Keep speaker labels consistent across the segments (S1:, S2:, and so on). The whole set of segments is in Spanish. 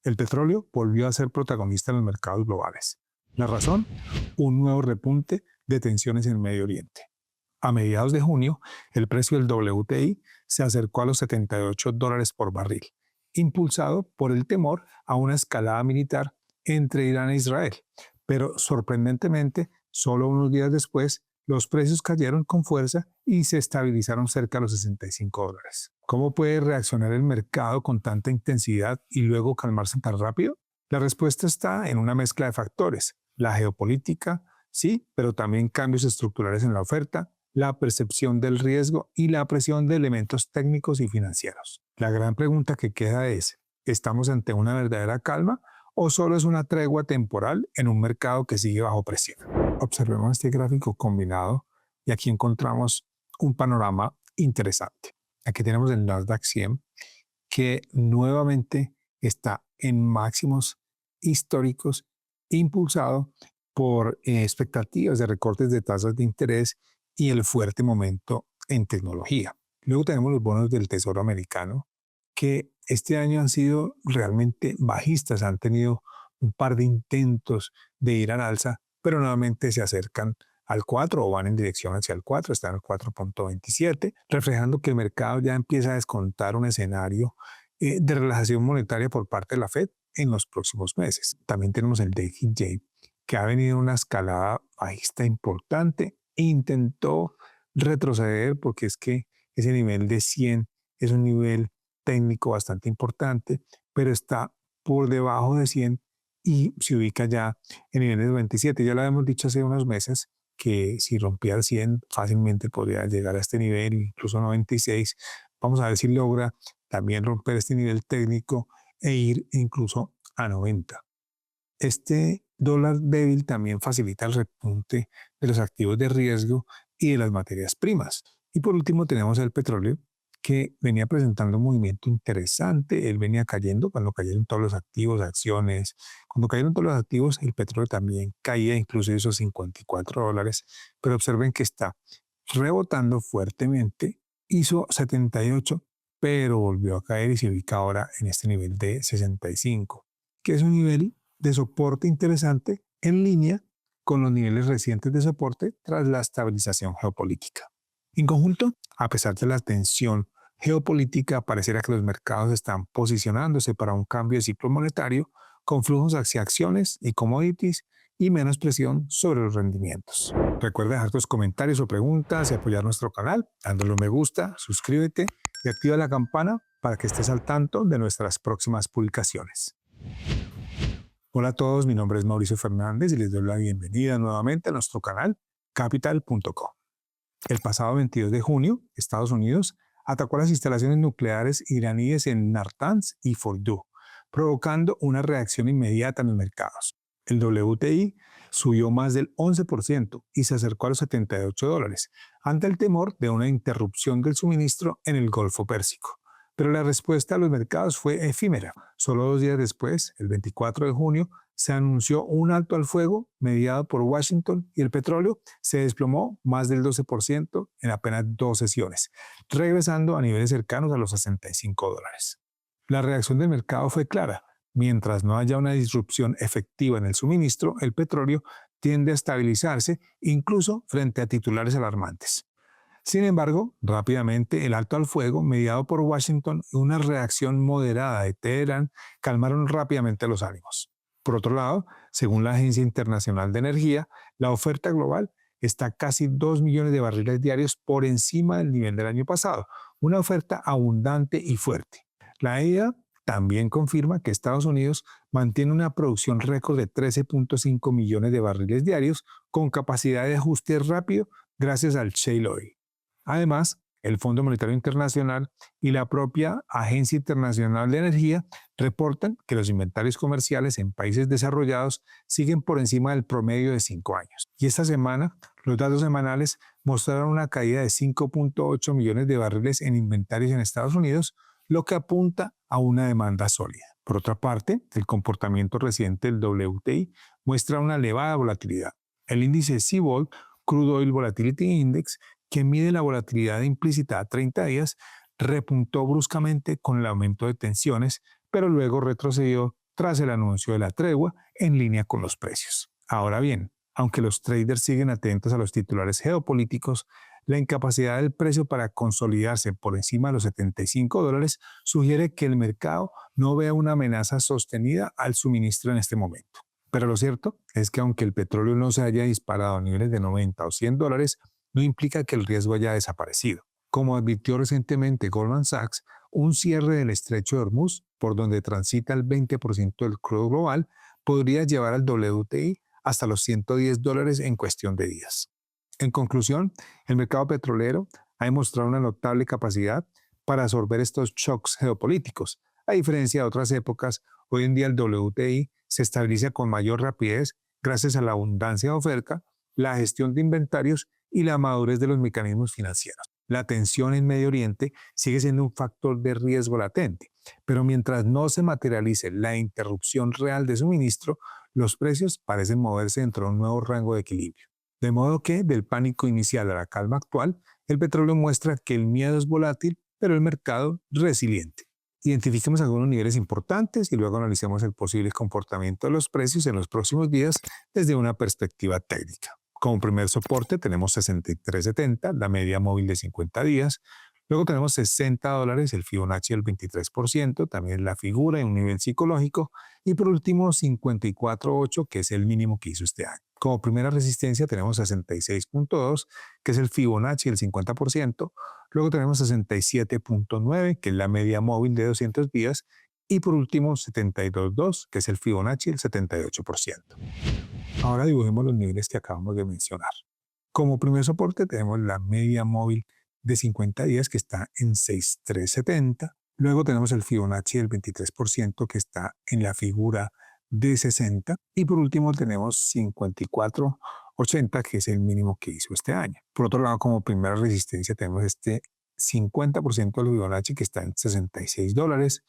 S1: El petróleo volvió a ser protagonista en los mercados globales. La razón, un nuevo repunte de tensiones en Medio Oriente. A mediados de junio, el precio del WTI se acercó a los $78 por barril, impulsado por el temor a una escalada militar entre Irán e Israel. Pero sorprendentemente, solo unos días después, los precios cayeron con fuerza y se estabilizaron cerca de los $65. ¿Cómo puede reaccionar el mercado con tanta intensidad y luego calmarse tan rápido? La respuesta está en una mezcla de factores. La geopolítica, sí, pero también cambios estructurales en la oferta, la percepción del riesgo y la presión de elementos técnicos y financieros. La gran pregunta que queda es, ¿estamos ante una verdadera calma o solo es una tregua temporal en un mercado que sigue bajo presión? Observemos este gráfico combinado y aquí encontramos un panorama interesante. Aquí tenemos el Nasdaq 100 que nuevamente está en máximos históricos impulsado por expectativas de recortes de tasas de interés y el fuerte momento en tecnología. Luego tenemos los bonos del Tesoro americano que este año han sido realmente bajistas, han tenido un par de intentos de ir al alza, pero nuevamente se acercan al 4 o van en dirección hacia el 4, están al 4.27, reflejando que el mercado ya empieza a descontar un escenario de relajación monetaria por parte de la Fed en los próximos meses. También tenemos el DXY, que ha venido una escalada bajista importante e intentó retroceder porque es que ese nivel de 100 es un nivel técnico bastante importante, pero está por debajo de 100 y se ubica ya en niveles de 27. Ya lo habíamos dicho hace unos meses que si rompía el 100 fácilmente podría llegar a este nivel, incluso 96. Vamos a ver si logra también romper este nivel técnico e ir incluso a 90. Este dólar débil también facilita el repunte de los activos de riesgo y de las materias primas. Y por último tenemos el petróleo, que venía presentando un movimiento interesante. Él venía cayendo cuando cayeron todos los activos, acciones. Cuando cayeron todos los activos, el petróleo también caía, incluso esos $54. Pero observen que está rebotando fuertemente. Hizo 78, pero volvió a caer y se ubica ahora en este nivel de 65, que es un nivel de soporte interesante en línea con los niveles recientes de soporte tras la estabilización geopolítica. En conjunto, a pesar de la tensión geopolítica, pareciera que los mercados están posicionándose para un cambio de ciclo monetario con flujos hacia acciones y commodities y menos presión sobre los rendimientos. Recuerda dejar tus comentarios o preguntas y apoyar nuestro canal dándole un me gusta, suscríbete y activa la campana para que estés al tanto de nuestras próximas publicaciones. Hola a todos, mi nombre es Mauricio Fernández y les doy la bienvenida nuevamente a nuestro canal Capital.com. El pasado 22 de junio, Estados Unidos atacó las instalaciones nucleares iraníes en Natanz y Fordow, provocando una reacción inmediata en los mercados. El WTI subió más del 11% y se acercó a los $78, ante el temor de una interrupción del suministro en el Golfo Pérsico. Pero la respuesta a los mercados fue efímera. Solo 2 días después, el 24 de junio, se anunció un alto al fuego mediado por Washington y el petróleo se desplomó más del 12% en apenas 2 sesiones, regresando a niveles cercanos a los $65. La reacción del mercado fue clara. Mientras no haya una disrupción efectiva en el suministro, el petróleo tiende a estabilizarse incluso frente a titulares alarmantes. Sin embargo, rápidamente el alto al fuego mediado por Washington y una reacción moderada de Teherán calmaron rápidamente los ánimos. Por otro lado, según la Agencia Internacional de Energía, la oferta global está casi 2 millones de barriles diarios por encima del nivel del año pasado, una oferta abundante y fuerte. La EIA también confirma que Estados Unidos mantiene una producción récord de 13.5 millones de barriles diarios con capacidad de ajuste rápido gracias al shale oil. Además, el Fondo Monetario Internacional y la propia Agencia Internacional de Energía reportan que los inventarios comerciales en países desarrollados siguen por encima del promedio de 5 años. Y esta semana, los datos semanales mostraron una caída de 5.8 millones de barriles en inventarios en Estados Unidos, lo que apunta a una demanda sólida. Por otra parte, el comportamiento reciente del WTI muestra una elevada volatilidad. El índice CBOL, Crude Oil Volatility Index, que mide la volatilidad implícita a 30 días, repuntó bruscamente con el aumento de tensiones, pero luego retrocedió tras el anuncio de la tregua en línea con los precios. Ahora bien, aunque los traders siguen atentos a los titulares geopolíticos, la incapacidad del precio para consolidarse por encima de los $75 sugiere que el mercado no vea una amenaza sostenida al suministro en este momento. Pero lo cierto es que aunque el petróleo no se haya disparado a niveles de 90 o $100, no implica que el riesgo haya desaparecido. Como advirtió recientemente Goldman Sachs, un cierre del estrecho de Hormuz, por donde transita el 20% del crudo global, podría llevar al WTI hasta los $110 en cuestión de días. En conclusión, el mercado petrolero ha demostrado una notable capacidad para absorber estos shocks geopolíticos. A diferencia de otras épocas, hoy en día el WTI se estabiliza con mayor rapidez gracias a la abundancia de oferta, la gestión de inventarios y la madurez de los mecanismos financieros. La tensión en Medio Oriente sigue siendo un factor de riesgo latente, pero mientras no se materialice la interrupción real de suministro, los precios parecen moverse dentro de un nuevo rango de equilibrio. De modo que, del pánico inicial a la calma actual, el petróleo muestra que el miedo es volátil, pero el mercado resiliente. Identifiquemos algunos niveles importantes y luego analicemos el posible comportamiento de los precios en los próximos días desde una perspectiva técnica. Como primer soporte tenemos 63.70, la media móvil de 50 días. Luego tenemos $60, el Fibonacci del 23%, también la figura en un nivel psicológico. Y por último, 54.8, que es el mínimo que hizo este año. Como primera resistencia tenemos 66.2, que es el Fibonacci del 50%. Luego tenemos 67.9, que es la media móvil de 200 días. Y por último, 72.2, que es el Fibonacci del 78%. Ahora dibujemos los niveles que acabamos de mencionar. Como primer soporte tenemos la media móvil de 50 días que está en 6.370. Luego tenemos el Fibonacci del 23% que está en la figura de 60. Y por último tenemos 54.80 que es el mínimo que hizo este año. Por otro lado, como primera resistencia tenemos este 50% del Fibonacci que está en $66.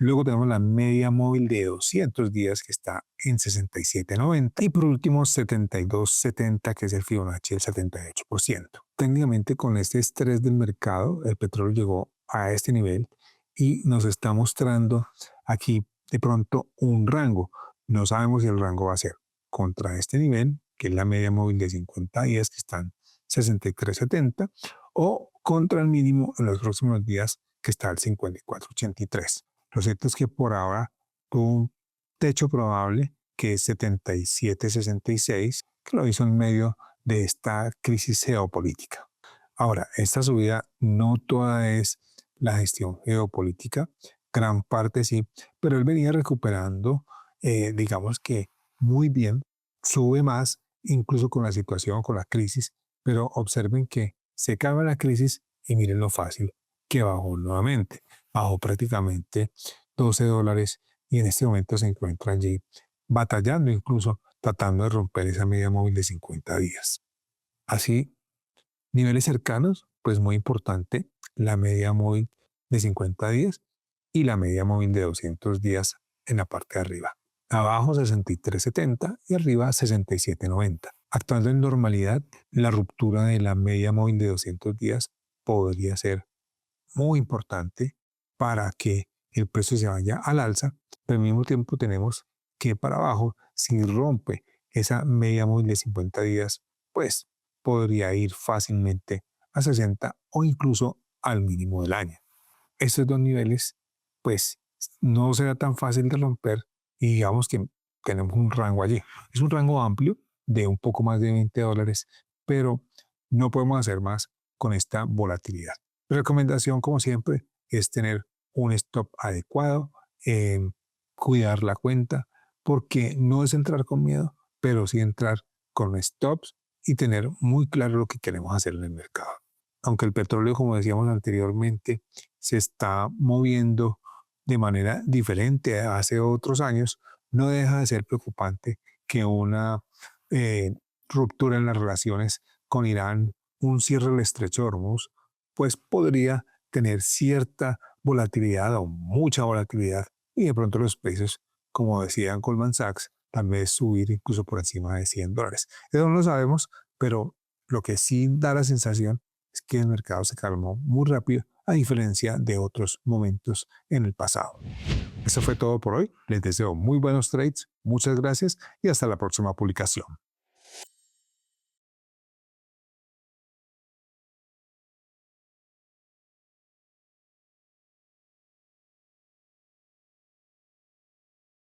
S1: Luego tenemos la media móvil de 200 días que está en 67.90 y por último 72.70 que es el Fibonacci del 78%. Técnicamente con este estrés del mercado el petróleo llegó a este nivel y nos está mostrando aquí de pronto un rango. No sabemos si el rango va a ser contra este nivel que es la media móvil de 50 días que está en 63.70 o contra el mínimo en los próximos días que está al 54.83. Lo cierto es que por ahora tuvo un techo probable que es 77.66, que lo hizo en medio de esta crisis geopolítica. Ahora, esta subida no toda es la gestión geopolítica, gran parte sí, pero él venía recuperando, digamos que muy bien, sube más, incluso con la situación, con la crisis, pero observen que se acaba la crisis y miren lo fácil que bajó nuevamente. Bajó prácticamente $12 y en este momento se encuentra allí batallando, incluso tratando de romper esa media móvil de 50 días. Así, niveles cercanos, pues muy importante, la media móvil de 50 días y la media móvil de 200 días en la parte de arriba. Abajo 63.70 y arriba 67.90. Actuando en normalidad, la ruptura de la media móvil de 200 días podría ser muy importante para que el precio se vaya al alza, pero al mismo tiempo tenemos que para abajo, si rompe esa media móvil de 50 días, pues podría ir fácilmente a 60 o incluso al mínimo del año. Estos dos niveles, pues no será tan fácil de romper y digamos que tenemos un rango allí. Es un rango amplio de un poco más de $20, pero no podemos hacer más con esta volatilidad. La recomendación, como siempre, es tener un stop adecuado, cuidar la cuenta, porque no es entrar con miedo, pero sí entrar con stops y tener muy claro lo que queremos hacer en el mercado. Aunque el petróleo, como decíamos anteriormente, se está moviendo de manera diferente a hace otros años, no deja de ser preocupante que una ruptura en las relaciones con Irán, un cierre del estrecho de Hormuz, pues podría tener cierta volatilidad o mucha volatilidad y de pronto los precios, como decía Goldman Sachs, tal vez subir incluso por encima de $100. Eso no lo sabemos, pero lo que sí da la sensación es que el mercado se calmó muy rápido a diferencia de otros momentos en el pasado. Eso fue todo por hoy. Les deseo muy buenos trades, muchas gracias y hasta la próxima publicación.